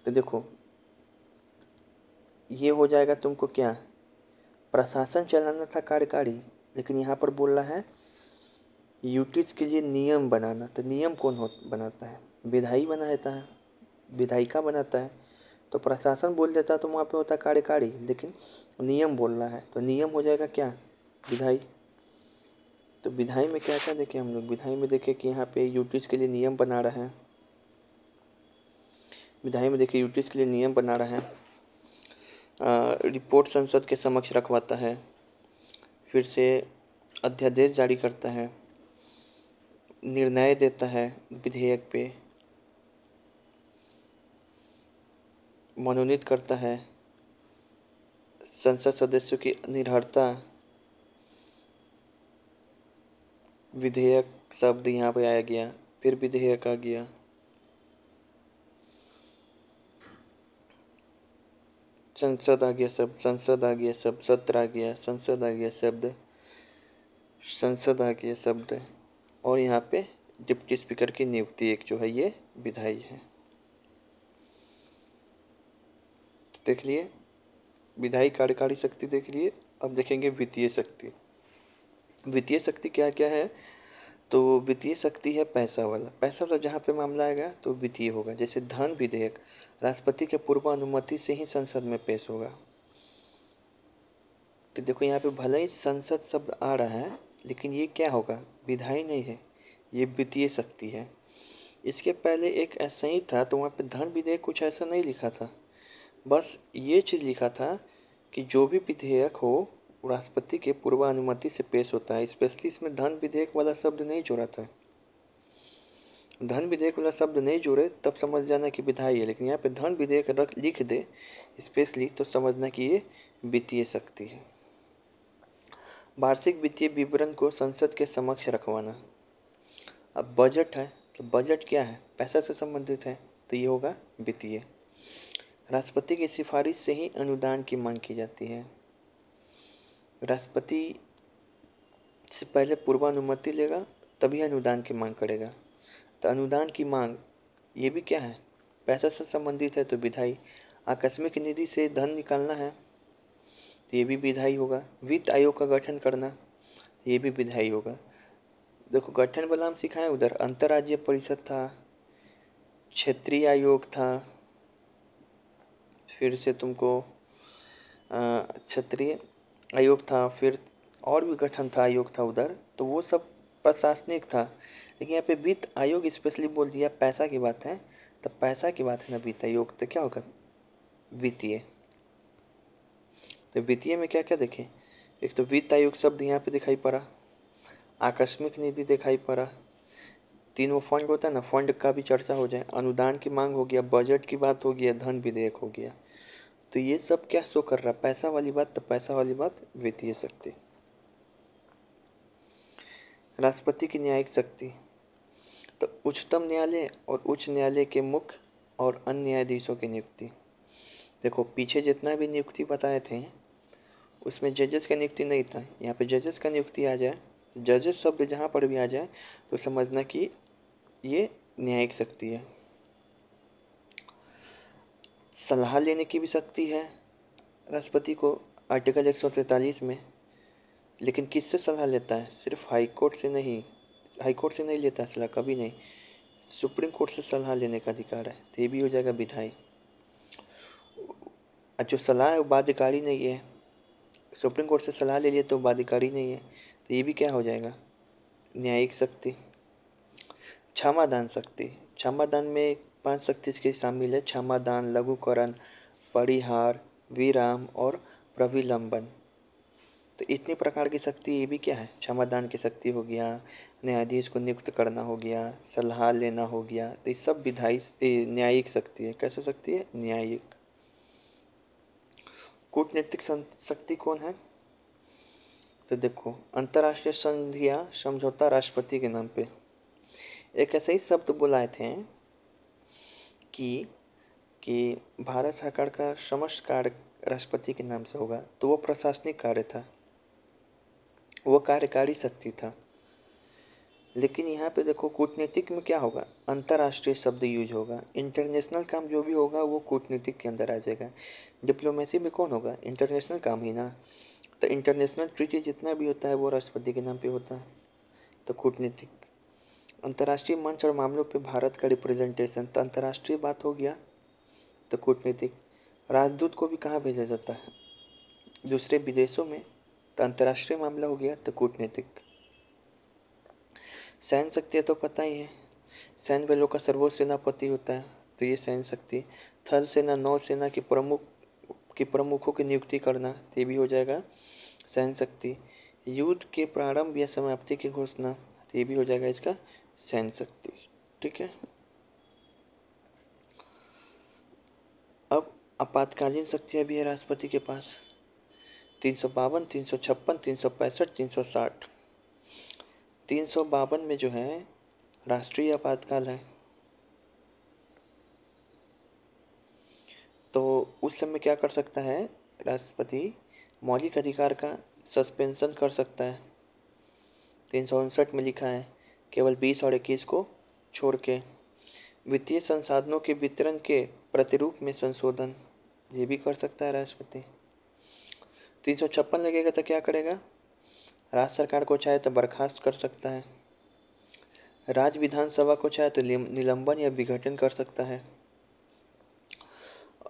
तो देखो ये हो जाएगा तुमको क्या? प्रशासन चलाना था कार्यकारी, लेकिन यहाँ पर बोल रहा है यूटीज के लिए नियम बनाना, तो नियम कौन बनाता है? विधायी बनाता है, विधायिका बनाता है। तो प्रशासन बोल देता तो वहाँ पे होता कार्यकारी, लेकिन नियम बोल रहा है तो नियम हो जाएगा क्या? विधायी। तो विधायी में क्या क्या देखें हम लोग? विधायी में देखें कि यहाँ पे यूटीज के लिए नियम बना रहा है। विधायी में देखिए यूटीज के लिए नियम बना रहा है, रिपोर्ट संसद के समक्ष रखवाता है, फिर से अध्यादेश जारी करता है, निर्णय देता है विधेयक पे, मनोनीत करता है, संसद सदस्यों की निर्भरता, विधेयक शब्द यहाँ पे आया गया, फिर विधेयक आ गया, संसद आ गया शब्द, संसद आ गया शब्द, सत्र आ गया, संसद आ गया शब्द, संसद आ गया शब्द, और यहाँ पे डिप्टी स्पीकर की नियुक्ति एक जो है ये विधायी है। देख लिए विधायी कार्यकारी शक्ति देख लिए। अब देखेंगे वित्तीय शक्ति। वित्तीय शक्ति क्या क्या है? तो वित्तीय शक्ति है पैसा वाला। पैसा वाला जहाँ पे मामला आएगा तो वित्तीय होगा। जैसे धन विधेयक राष्ट्रपति के पूर्व अनुमति से ही संसद में पेश होगा। तो देखो यहाँ पे भले ही संसद शब्द आ रहा है, लेकिन ये क्या होगा? विधायी नहीं है, ये वित्तीय शक्ति है। इसके पहले एक ऐसा ही था, तो वहाँ पे धन विधेयक कुछ ऐसा नहीं लिखा था, बस ये चीज़ लिखा था कि जो भी विधेयक हो राष्ट्रपति के पूर्व अनुमति से पेश होता है। स्पेशली इसमें धन विधेयक वाला शब्द नहीं जोड़ा था। धन विधेयक वाला शब्द नहीं जोड़े तब समझ जाना कि विधायी है, लेकिन यहाँ पे धन विधेयक लिख दे स्पेशली तो समझना कि ये वित्तीय शक्ति है। वार्षिक वित्तीय विवरण को संसद के समक्ष रखवाना। अब बजट है तो बजट क्या है? पैसा से संबंधित है, तो ये होगा वित्तीय। राष्ट्रपति की सिफारिश से ही अनुदान की मांग की जाती है। राष्ट्रपति से पहले पूर्वानुमति लेगा तभी अनुदान की मांग करेगा। तो अनुदान की मांग ये भी क्या है? पैसा से संबंधित है, तो विधायी। आकस्मिक निधि से धन निकालना है तो ये भी विधायी होगा। वित्त आयोग का गठन करना, ये भी विधायी होगा। देखो गठन वाला हम सिखाएं, उधर अंतर्राज्यीय परिषद था, क्षेत्रीय आयोग था, फिर से तुमको क्षेत्रीय आयोग था, फिर और भी गठन था, आयोग था उधर, तो वो सब प्रशासनिक था। लेकिन यहाँ पे वित्त आयोग स्पेशली बोल दिया, पैसा की बात है तो पैसा की बात है ना, वित्त आयोग तो क्या होगा? वित्तीय। तो वित्तीय में क्या क्या देखें? एक तो वित्त आयोग शब्द यहाँ पे दिखाई पड़ा, आकस्मिक निधि दिखाई पड़ा, तीन वो फंड होता है ना, फंड का भी चर्चा हो जाए, अनुदान की मांग हो गया, बजट की बात हो गया, धन विधेयक हो गया। तो ये सब क्या शो कर रहा है, पैसा वाली बात। तो पैसा वाली बात वित्तीय शक्ति। राष्ट्रपति की न्यायिक शक्ति, तो उच्चतम न्यायालय और उच्च न्यायालय के मुख्य और अन्य न्यायाधीशों की नियुक्ति। देखो पीछे जितना भी नियुक्ति बताए थे उसमें जजेस का नियुक्ति नहीं था, यहाँ पे जजेस का नियुक्ति आ जाए, जजेस शब्द जहाँ पर भी आ जाए तो समझना कि ये न्यायिक शक्ति है। सलाह लेने की भी शक्ति है राष्ट्रपति को आर्टिकल 143 में, लेकिन किससे सलाह लेता है, सिर्फ हाई कोर्ट से नहीं, हाई कोर्ट से नहीं लेता सलाह, कभी नहीं, सुप्रीम कोर्ट से सलाह लेने का अधिकार है। तो ये भी हो जाएगा विधायी। जो सलाह है वो बाध्यकारी नहीं है, सुप्रीम कोर्ट से सलाह ले लिए तो बाध्यकारी नहीं है, तो ये भी क्या हो जाएगा, न्यायिक शक्ति। क्षमादान शक्ति, क्षमादान में 5 शक्ति इसके शामिल है, क्षमादान, लघुकरण, परिहार, विराम और प्रविलंबन। तो इतने प्रकार की शक्ति ये भी क्या है, क्षमादान की शक्ति हो गया, न्यायाधीश को नियुक्त करना हो गया, सलाह लेना हो गया। तो ये सब विधायी न्यायिक शक्ति है। कैसे शक्ति है, न्यायिक। कूटनीतिक शक्ति कौन है, तो देखो अंतर्राष्ट्रीय संधियां समझौता राष्ट्रपति के नाम पे। एक ऐसे ही शब्द बुलाए थे कि भारत सरकार का समस्त कार्य राष्ट्रपति के नाम से होगा, तो वो प्रशासनिक कार्य था, वो कार्यकारी शक्ति था। लेकिन यहाँ पे देखो कूटनीतिक में क्या होगा, अंतर्राष्ट्रीय शब्द यूज होगा, इंटरनेशनल काम जो भी होगा वो कूटनीतिक के अंदर आ जाएगा। डिप्लोमेसी में कौन होगा, इंटरनेशनल काम ही ना। तो इंटरनेशनल ट्रीटी जितना भी होता है वो राष्ट्रपति के नाम पे होता है, तो कूटनीतिक। अंतर्राष्ट्रीय मंच और मामलों पे भारत का रिप्रेजेंटेशन, तो अंतर्राष्ट्रीय बात हो गया, तो कूटनीतिक। राजदूत को भी कहाँ भेजा जाता है, दूसरे विदेशों में, तो अंतर्राष्ट्रीय मामला हो गया, तो कूटनीतिक। सैन्य शक्ति तो पता ही है, सैन्य बलों का सर्वोच्च सेनापति होता है, तो ये सैन्य शक्ति। थल सेना, नौसेना की प्रमुखों की नियुक्ति करना, तो ये भी हो जाएगा सैन्य शक्ति। युद्ध के प्रारंभ या समाप्ति की घोषणा, तो ये भी हो जाएगा इसका सैन्य शक्ति। ठीक है। अब आपातकालीन शक्तियाँ भी है राष्ट्रपति के पास, 352, 356, 365, 360। 352 में जो है राष्ट्रीय आपातकाल है, तो उस समय क्या कर सकता है राष्ट्रपति, मौलिक अधिकार का सस्पेंशन कर सकता है। 359 में लिखा है केवल 20 और 21 को छोड़ के। वित्तीय संसाधनों के वितरण के प्रतिरूप में संशोधन, ये भी कर सकता है राष्ट्रपति। 356 लगेगा तो क्या करेगा, राज्य सरकार को चाहे तो बर्खास्त कर सकता है, राज्य विधानसभा को चाहे तो निलंबन या विघटन कर सकता है,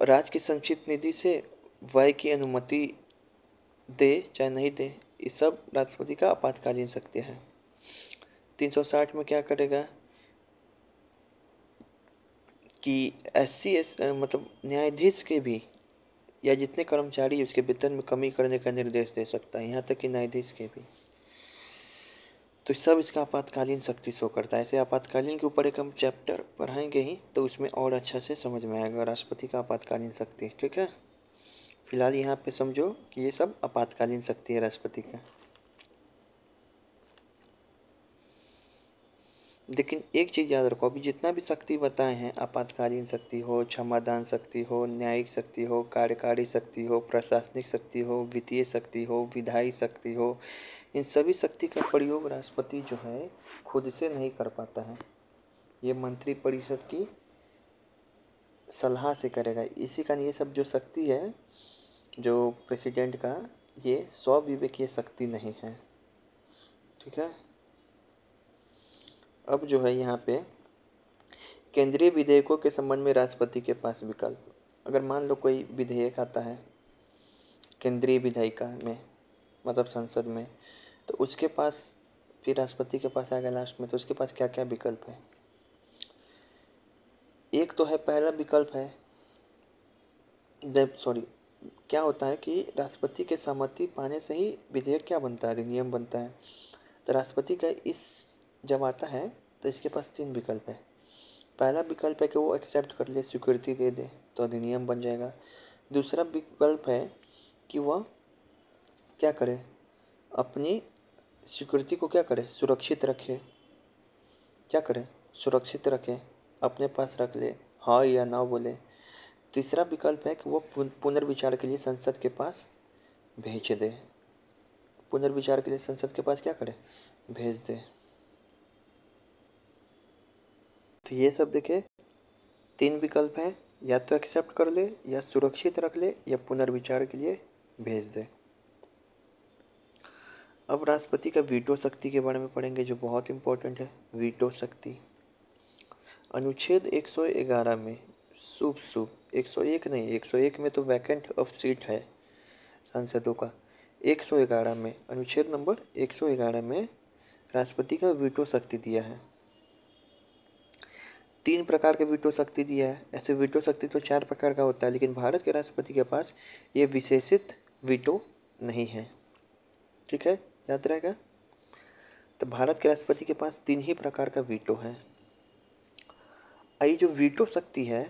राज्य की संचित निधि से व्यय की अनुमति दे चाहे नहीं दे, ये सब राष्ट्रपति का आपातकालीन शक्ति है। 360 में क्या करेगा कि मतलब न्यायाधीश के भी या जितने कर्मचारी उसके वेतन में कमी करने का निर्देश दे सकता है, यहाँ तक कि न्यायाधीश के भी। तो सब इसका आपातकालीन शक्ति शो करता है। ऐसे आपातकालीन के ऊपर एक हम चैप्टर पढ़ाएंगे ही, तो उसमें और अच्छा से समझ में आएगा राष्ट्रपति का आपातकालीन शक्ति। ठीक है, फिलहाल यहाँ पे समझो कि ये सब आपातकालीन शक्ति है राष्ट्रपति का। लेकिन एक चीज़ याद रखो, अभी जितना भी शक्ति बताए हैं, आपातकालीन शक्ति हो, क्षमादान शक्ति हो, न्यायिक शक्ति हो, कार्यकारी शक्ति हो, प्रशासनिक शक्ति हो, वित्तीय शक्ति हो, विधायी शक्ति हो, इन सभी शक्ति का प्रयोग राष्ट्रपति जो है खुद से नहीं कर पाता है, ये मंत्रिपरिषद की सलाह से करेगा। इसी कारण ये सब जो शक्ति है जो प्रेसिडेंट का, ये स्वविवेकीय शक्ति नहीं है। ठीक है। अब जो है यहाँ पे केंद्रीय विधेयकों के संबंध में राष्ट्रपति के पास विकल्प। अगर मान लो कोई विधेयक आता है केंद्रीय विधायिका में, मतलब संसद में, तो उसके पास फिर राष्ट्रपति के पास आएगा लास्ट में, तो उसके पास क्या क्या विकल्प है। एक तो है, पहला विकल्प है क्या होता है कि राष्ट्रपति के सहमति पाने से ही विधेयक क्या बनता है, अधिनियम बनता है। तो राष्ट्रपति का इस जब आता है तो इसके पास 3 विकल्प है। पहला विकल्प है कि वो एक्सेप्ट कर ले, स्वीकृति दे दे, तो अधिनियम बन जाएगा। दूसरा विकल्प है कि वह क्या करे, अपनी स्वीकृति को क्या करे, सुरक्षित रखे, क्या करे, सुरक्षित रखे, अपने पास रख ले, हाँ या ना बोले। तीसरा विकल्प है कि वो पुनर्विचार के लिए संसद के पास भेज दे, पुनर्विचार के लिए संसद के पास क्या करे, भेज दे। तो ये सब देखिए 3 विकल्प हैं, या तो एक्सेप्ट कर ले, या सुरक्षित रख ले, या पुनर्विचार के लिए भेज दे। अब राष्ट्रपति का वीटो शक्ति के बारे में पढ़ेंगे, जो बहुत इंपॉर्टेंट है। वीटो शक्ति अनुच्छेद 111 में शुभ 101 नहीं, 101 में तो वैकेंट ऑफ सीट है सांसदों का। 111 में, अनुच्छेद नंबर 111 में राष्ट्रपति का वीटो शक्ति दिया है। 3 प्रकार के वीटो शक्ति दिया है। ऐसे वीटो शक्ति तो 4 प्रकार का होता है, लेकिन भारत के राष्ट्रपति के पास ये विशेषित वीटो नहीं है। ठीक है, याद रहेगा। तो भारत के राष्ट्रपति के पास 3 ही प्रकार का वीटो है। ये जो वीटो शक्ति है,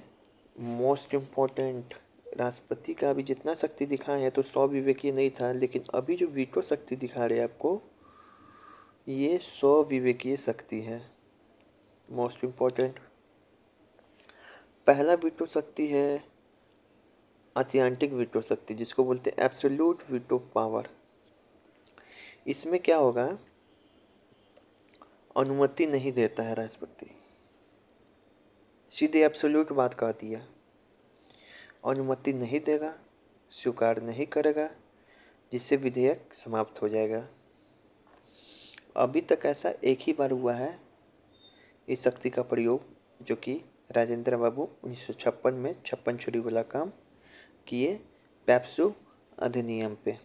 मोस्ट इम्पॉर्टेंट, राष्ट्रपति का अभी जितना शक्ति दिखाए हैं तो 100 विवेकीय नहीं था, लेकिन अभी जो वीटो शक्ति दिखा रहे हैं आपको, ये 100 विवेकीय शक्ति है, मोस्ट इम्पॉर्टेंट। पहला वीटो शक्ति है अत्यंतिक वीटो शक्ति, जिसको बोलते हैं एब्सोल्यूट वीटो पावर। इसमें क्या होगा, अनुमति नहीं देता है राष्ट्रपति, सीधे एब्सोल्यूट बात कह दिया, अनुमति नहीं देगा, स्वीकार नहीं करेगा, जिससे विधेयक समाप्त हो जाएगा। अभी तक ऐसा एक ही बार हुआ है इस शक्ति का प्रयोग, जो कि राजेंद्र बाबू 1956 में 56 छुरी वाला काम किए पैप्सू अधिनियम पे।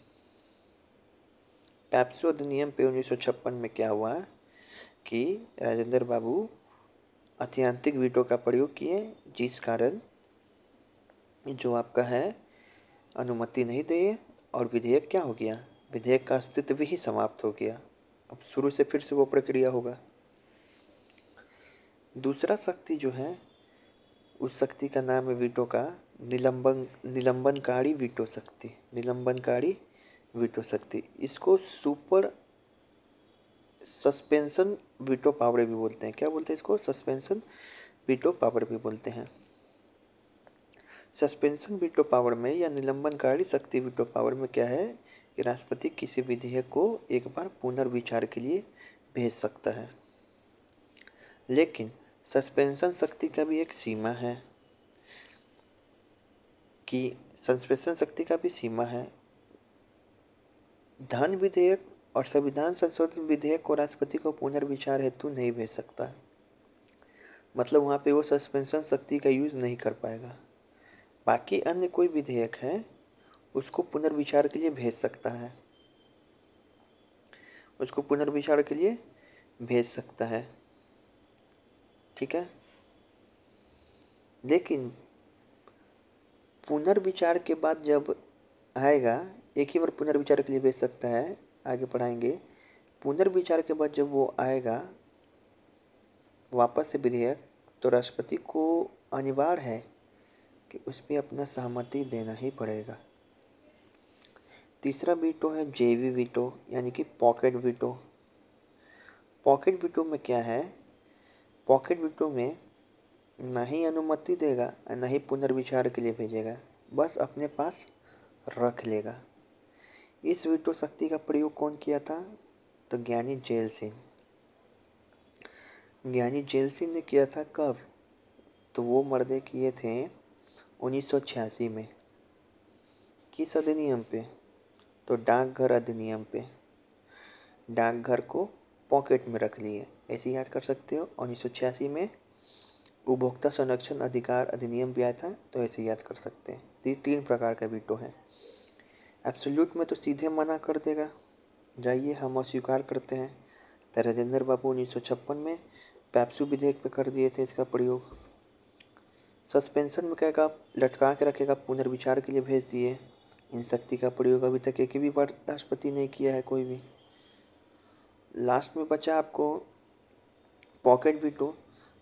पैप्सू अधिनियम पे 1956 में क्या हुआ कि राजेंद्र बाबू अत्यंतिक वीटो का प्रयोग किए, जिस कारण जो आपका है अनुमति नहीं दिए और विधेयक क्या हो गया, विधेयक का अस्तित्व ही समाप्त हो गया। अब शुरू से फिर से वो प्रक्रिया होगा। दूसरा शक्ति जो है, उस शक्ति का नाम है वीटो का निलंबनकारी वीटो शक्ति, निलंबनकारी वीटो शक्ति। इसको सुपर सस्पेंशन वीटो पावर भी बोलते हैं। क्या बोलते हैं इसको, सस्पेंशन वीटो पावर भी बोलते हैं। सस्पेंशन वीटो पावर में या निलंबनकारी शक्ति वीटो पावर में क्या है कि राष्ट्रपति किसी विधेयक को एक बार पुनर्विचार के लिए भेज सकता है, लेकिन सस्पेंशन शक्ति का भी एक सीमा है, कि सस्पेंशन शक्ति का भी सीमा है। धन विधेयक और संविधान संशोधन विधेयक को राष्ट्रपति को पुनर्विचार हेतु नहीं भेज सकता, मतलब वहाँ पे वो सस्पेंशन शक्ति का यूज़ नहीं कर पाएगा। बाकी अन्य कोई विधेयक है उसको पुनर्विचार के लिए भेज सकता है, उसको पुनर्विचार के लिए भेज सकता है। ठीक है, लेकिन पुनर्विचार के बाद जब आएगा, एक ही बार पुनर्विचार के लिए भेज सकता है, आगे पढ़ाएंगे। पुनर्विचार के बाद जब वो आएगा वापस से विधेयक, तो राष्ट्रपति को अनिवार्य है कि उस पर अपना सहमति देना ही पड़ेगा। तीसरा वीटो है जेवी वीटो, यानी कि पॉकेट वीटो। पॉकेट वीटो में क्या है, पॉकेट वीटो में ना ही अनुमति देगा और ना ही पुनर्विचार के लिए भेजेगा, बस अपने पास रख लेगा। इस वीटो शक्ति का प्रयोग कौन किया था, तो ज्ञानी जेल सिंह। ज्ञानी जेल सिंह ने किया था कब, तो वो मर्दे किए थे 1986 में। किस अधिनियम पे, तो डाकघर अधिनियम पे। डाकघर को पॉकेट में रख लिए, ऐसे याद कर सकते हो। 1986 में उपभोक्ता संरक्षण अधिकार अधिनियम भी आया था, तो ऐसे याद कर सकते हैं। तो 3 प्रकार का वीटो है। एब्सोल्यूट में तो सीधे मना कर देगा, जाइए हम अस्वीकार करते हैं। तो राजेंद्र बाबू 1956 में पैप्सू विधेयक पे कर दिए थे इसका प्रयोग। सस्पेंशन में क्या, लटका के रखेगा, पुनर्विचार के लिए भेज दिए। इन शक्ति का प्रयोग अभी तक एक भी बार राष्ट्रपति ने किया है कोई भी। लास्ट में बचा आपको पॉकेट वीटो,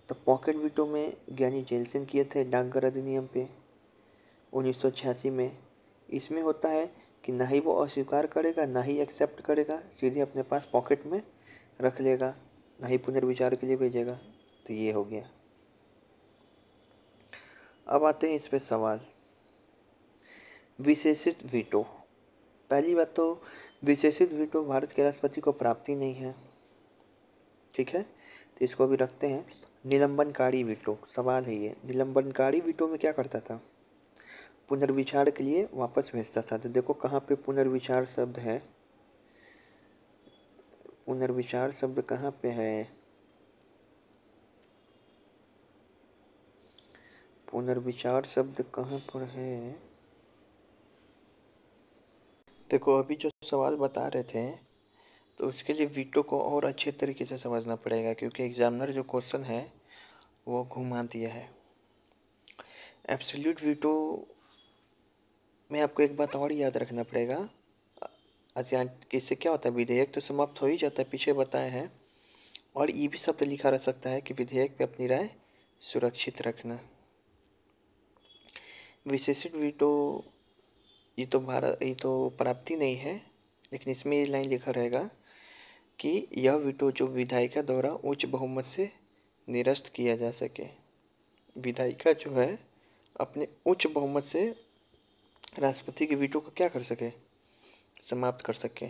तो पॉकेट वीटो में ज्ञानी जेल्सिन किए थे डाकघर अधिनियम पे 1986 में। इसमें होता है कि ना ही वो अस्वीकार करेगा ना ही एक्सेप्ट करेगा, सीधे अपने पास पॉकेट में रख लेगा, ना ही पुनर्विचार के लिए भेजेगा। तो ये हो गया। अब आते हैं इस पे सवाल, विशेषित वीटो। पहली बात तो विशेषित वीटो भारत के राष्ट्रपति को प्राप्त ही नहीं है, ठीक है, तो इसको भी रखते हैं। निलंबनकारी वीटो, सवाल है ये, निलंबनकारी वीटो में क्या करता था, पुनर्विचार के लिए वापस भेजता था। तो देखो कहाँ पे पुनर्विचार शब्द है, पुनर्विचार शब्द कहाँ पे है, पुनर्विचार शब्द कहाँ पर है। देखो अभी जो सवाल बता रहे थे तो उसके लिए वीटो को और अच्छे तरीके से समझना पड़ेगा, क्योंकि एग्जामिनर जो क्वेश्चन है वो घुमा दिया है। एब्सोल्यूट वीटो में आपको एक बात और याद रखना पड़ेगा, इससे क्या होता है, विधेयक तो समाप्त हो ही जाता है, पीछे बताए हैं, और ये भी शब्द लिखा रह सकता है कि विधेयक पे अपनी राय सुरक्षित रखना। विशेषित वीटो ये तो प्राप्ति नहीं है, लेकिन इसमें ये लाइन लिखा रहेगा कि यह वीटो जो विधायिका द्वारा उच्च बहुमत से निरस्त किया जा सके। विधायिका जो है अपने उच्च बहुमत से राष्ट्रपति के वीटो को क्या कर सके, समाप्त कर सके।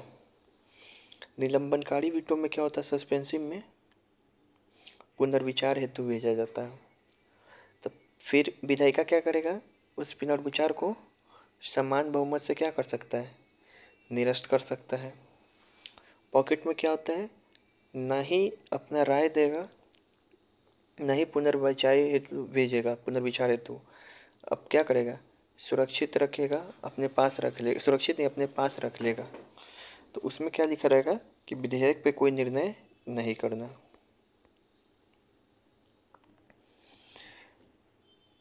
निलंबनकारी वीटो में क्या होता है, सस्पेंसिव में पुनर्विचार हेतु भेजा जाता है। तो फिर विधायिका क्या करेगा, उस पुनर्विचार को समान बहुमत से क्या कर सकता है, निरस्त कर सकता है। पॉकेट में क्या होता है, ना ही अपना राय देगा ना ही पुनर्विचार हेतु भेजेगा, पुनर्विचार हेतु अब क्या करेगा, सुरक्षित रखेगा, अपने पास रख लेगा, सुरक्षित नहीं अपने पास रख लेगा। तो उसमें क्या लिखा रहेगा कि विधेयक पे कोई निर्णय नहीं करना।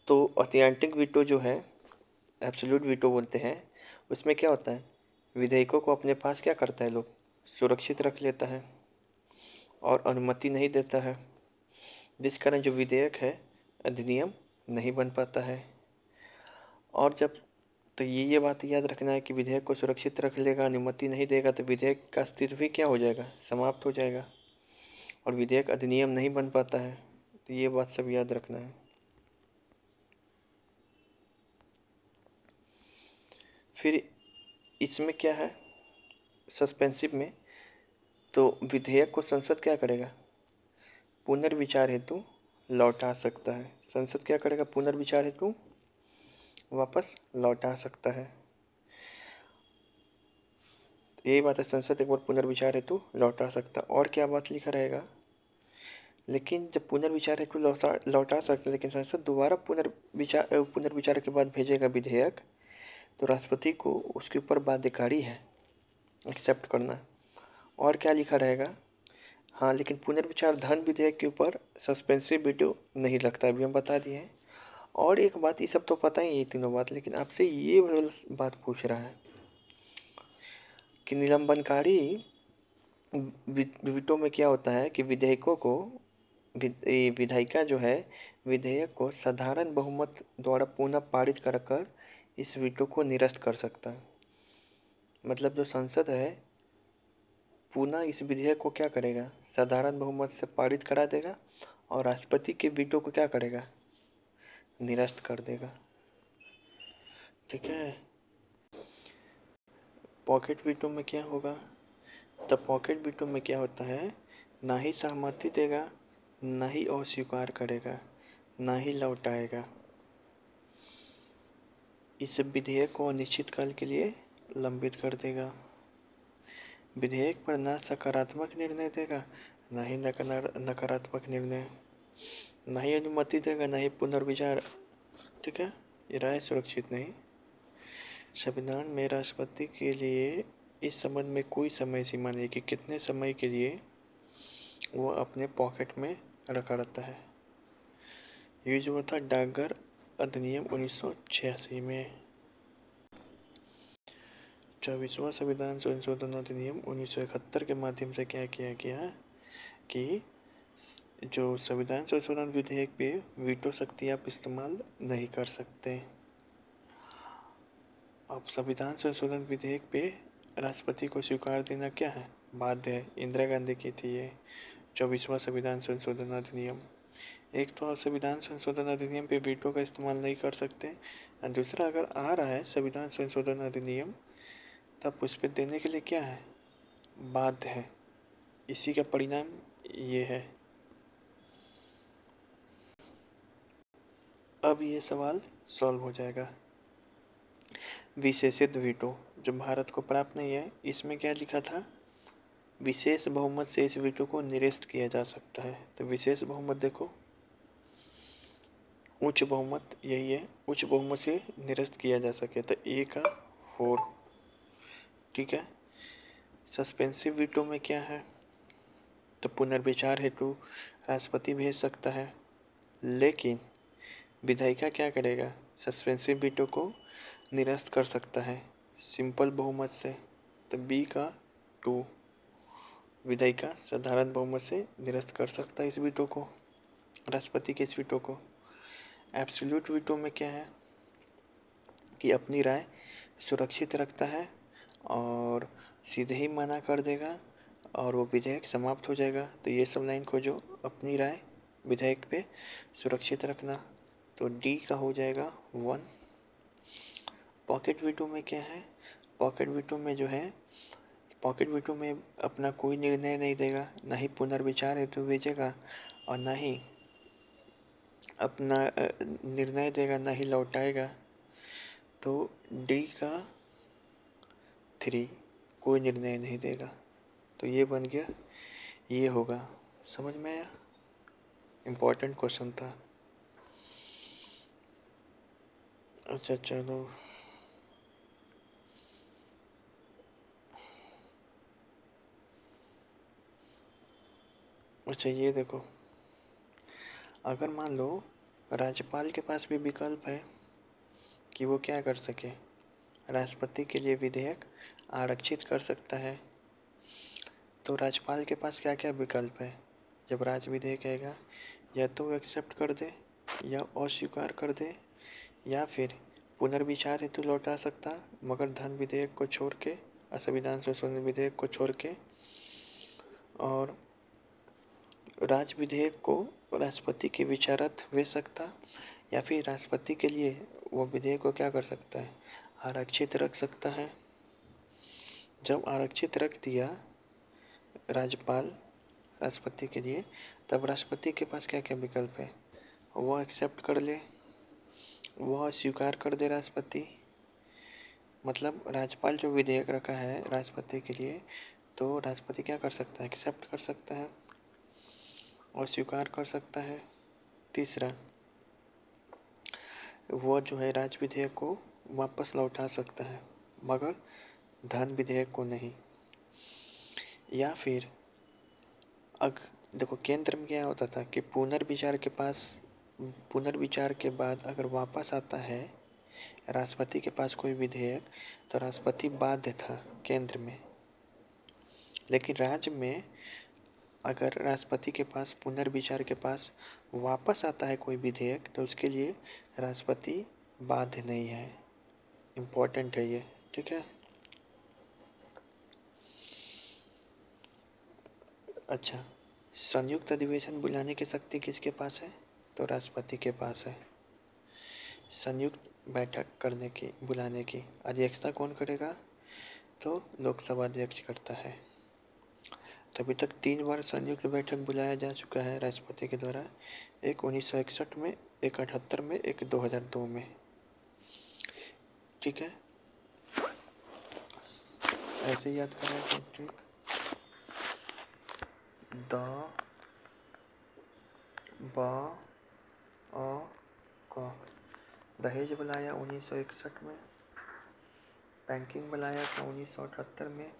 तो अत्यंतिक वीटो जो है, एब्सोल्यूट वीटो बोलते हैं, उसमें क्या होता है, विधेयकों को अपने पास क्या करता है, लोग सुरक्षित रख लेता है और अनुमति नहीं देता है, जिस कारण जो विधेयक है अधिनियम नहीं बन पाता है। और जब तो ये बात याद रखना है कि विधेयक को सुरक्षित रख लेगा, अनुमति नहीं देगा, तो विधेयक का अस्तित्व भी क्या हो जाएगा, समाप्त हो जाएगा, और विधेयक अधिनियम नहीं बन पाता है। तो ये बात सब याद रखना है। फिर इसमें क्या है, सस्पेंसिव में तो विधेयक को संसद क्या करेगा, पुनर्विचार हेतु लौटा सकता है। संसद क्या करेगा, पुनर्विचार हेतु वापस लौटा सकता है। यही बात है, संसद एक बार पुनर्विचार हेतु लौटा सकता। और क्या बात लिखा रहेगा, लेकिन जब पुनर्विचार हेतु लौटा सकता, लेकिन संसद दोबारा पुनर्विचार के बाद भेजेगा विधेयक, तो राष्ट्रपति को उसके ऊपर बाध्यकारी है एक्सेप्ट करना। और क्या लिखा रहेगा, हाँ लेकिन पुनर्विचार धन विधेयक के ऊपर सस्पेंसिव वीटो नहीं लगता, अभी हम बता दिए हैं। और एक बात, ये सब तो पता ही है, ये तीनों बात, लेकिन आपसे ये बात पूछ रहा है कि निलंबनकारी वीटो में क्या होता है कि विधेयकों को विधायिका जो है विधेयक को साधारण बहुमत द्वारा पुनः पारित कर इस वीटो को निरस्त कर सकता है। मतलब जो संसद है पुनः इस विधेयक को क्या करेगा, साधारण बहुमत से पारित करा देगा, और राष्ट्रपति के वीटो को क्या करेगा, निरस्त कर देगा। ठीक है। पॉकेट वीटो में क्या होगा, तो पॉकेट वीटो में क्या होता है, ना ही सहमति देगा ना ही अस्वीकार करेगा ना ही लौटाएगा। इस विधेयक को अनिश्चित काल के लिए लंबित कर देगा। विधेयक पर ना सकारात्मक निर्णय देगा ना ही नकारात्मक निर्णय, ना ही अनुमति देगा ना ही पुनर्विचार। ठीक है, ये राय सुरक्षित नहीं। संविधान में राष्ट्रपति के लिए इस संबंध में कोई समय सीमा नहीं कि कितने समय के लिए वो अपने पॉकेट में रखा रहता है। यूज हुआ था डाकघर अधिनियम 1986 में। 24वां संविधान संशोधन अधिनियम 1971 के माध्यम से क्या किया गया कि जो संविधान संशोधन विधेयक पे वीटो शक्ति आप इस्तेमाल नहीं कर सकते। अब संविधान संशोधन विधेयक पे राष्ट्रपति को स्वीकार देना क्या है, बाध्य है। इंदिरा गांधी की थी ये 24वां संविधान संशोधन अधिनियम। एक तो संविधान संशोधन अधिनियम पे वीटो का इस्तेमाल नहीं कर सकते, और दूसरा अगर आ रहा है संविधान संशोधन अधिनियम तब उस पर देने के लिए क्या है, बाध्य है। इसी का परिणाम ये है। अब ये सवाल सॉल्व हो जाएगा। विशेषित वीटो जो भारत को प्राप्त नहीं है, इसमें क्या लिखा था, विशेष बहुमत से इस वीटो को निरस्त किया जा सकता है। तो विशेष बहुमत देखो, उच्च बहुमत यही है, उच्च बहुमत से निरस्त किया जा सके तो ए का 4। ठीक है। सस्पेंसिव वीटो में क्या है, तो पुनर्विचार हेतु राष्ट्रपति भेज सकता है, लेकिन विधायिका क्या करेगा, सस्पेंसिव वीटो को निरस्त कर सकता है सिंपल बहुमत से। तो बी का 2, विधायिका साधारण बहुमत से निरस्त कर सकता है इस वीटो को, राष्ट्रपति के इस वीटो को। एब्सोल्यूट वीटो में क्या है कि अपनी राय सुरक्षित रखता है और सीधे ही मना कर देगा और वो विधेयक समाप्त हो जाएगा। तो ये सब लाइन खोजो, अपनी राय विधेयक पे सुरक्षित रखना, तो डी का हो जाएगा 1। पॉकेट वीटो में क्या है, पॉकेट वीटो में जो है, पॉकेट वीटो में अपना कोई निर्णय नहीं देगा, ना ही पुनर्विचार हेतु भेजेगा और ना ही अपना निर्णय देगा, ना ही लौटाएगा। तो डी का 3, कोई निर्णय नहीं देगा। तो ये बन गया, ये होगा। समझ में आया, इम्पोर्टेंट क्वेश्चन था। अच्छा चलो, अच्छा ये देखो, अगर मान लो राज्यपाल के पास भी विकल्प है कि वो क्या कर सके, राष्ट्रपति के लिए विधेयक आरक्षित कर सकता है, तो राज्यपाल के पास क्या क्या विकल्प है जब राज्य विधेयक आएगा, या तो वो एक्सेप्ट कर दे या अस्वीकार कर दे, या फिर पुनर्विचार हेतु लौटा सकता मगर धन विधेयक को छोड़ के, संविधान संशोधन विधेयक को छोड़ के, और राज्य विधेयक को राष्ट्रपति के विचारार्थ भेज सकता, या फिर राष्ट्रपति के लिए वो विधेयक को क्या कर सकता है, आरक्षित रख सकता है। जब आरक्षित रख दिया राज्यपाल राष्ट्रपति के लिए, तब राष्ट्रपति के पास क्या क्या विकल्प है, वह एक्सेप्ट कर ले, वह स्वीकार कर दे राष्ट्रपति, मतलब राज्यपाल जो विधेयक रखा है राष्ट्रपति के लिए, तो राष्ट्रपति क्या कर सकता है, एक्सेप्ट कर सकता है और स्वीकार कर सकता है। तीसरा, वह जो है राज्य विधेयक को वापस लौटा सकता है मगर धन विधेयक को नहीं। या फिर देखो केंद्र में क्या होता था कि पुनर्विचार के बाद अगर वापस आता है राष्ट्रपति के पास कोई विधेयक, तो राष्ट्रपति बाध्य था केंद्र में, लेकिन राज्य में अगर राष्ट्रपति के पास पुनर्विचार के पास वापस आता है कोई विधेयक, तो उसके लिए राष्ट्रपति बाध्य नहीं है। इम्पोर्टेंट है ये, ठीक है। अच्छा, संयुक्त अधिवेशन बुलाने की शक्ति किसके पास है, तो राष्ट्रपति के पास है। संयुक्त बैठक करने की, बुलाने की अध्यक्षता कौन करेगा, तो लोकसभा अध्यक्ष करता है। तभी तक 3 बार संयुक्त बैठक बुलाया जा चुका है राष्ट्रपति के द्वारा, एक 1961 में, एक 78 में, एक 2002 में। ठीक है, ऐसे याद करना है। ट्रिक द ब अ क, दहेज बुलाया 1961 में, बैंकिंग बुलाया था 1978 में,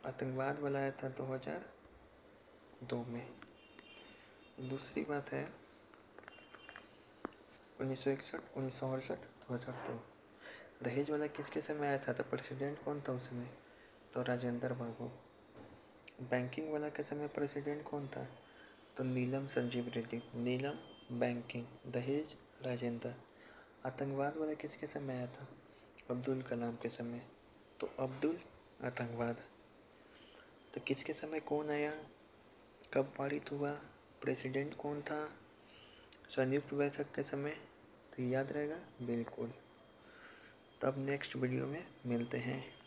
आतंकवाद बुलाया था 2002 में। दूसरी बात है 1961, 1968, 2002। दहेज वाला किसके समय आया था, तो प्रेसिडेंट कौन था उसमें, तो राजेंद्र बाबू। बैंकिंग वाला के समय प्रेसिडेंट कौन था? तो नीलम संजीव रेड्डी। नीलम बैंकिंग। दहेज राजेंद्र। आतंकवाद वाला किसके समय आया था? अब्दुल कलाम के समय। तो अब्दुल आतंकवाद। तो किसके समय कौन आया? कब पारित हुआ? प्रेसिडेंट कौन था? संयुक्त बैठक के समय। तो याद रहेगा बिल्कुल। तब नेक्स्ट वीडियो में मिलते हैं।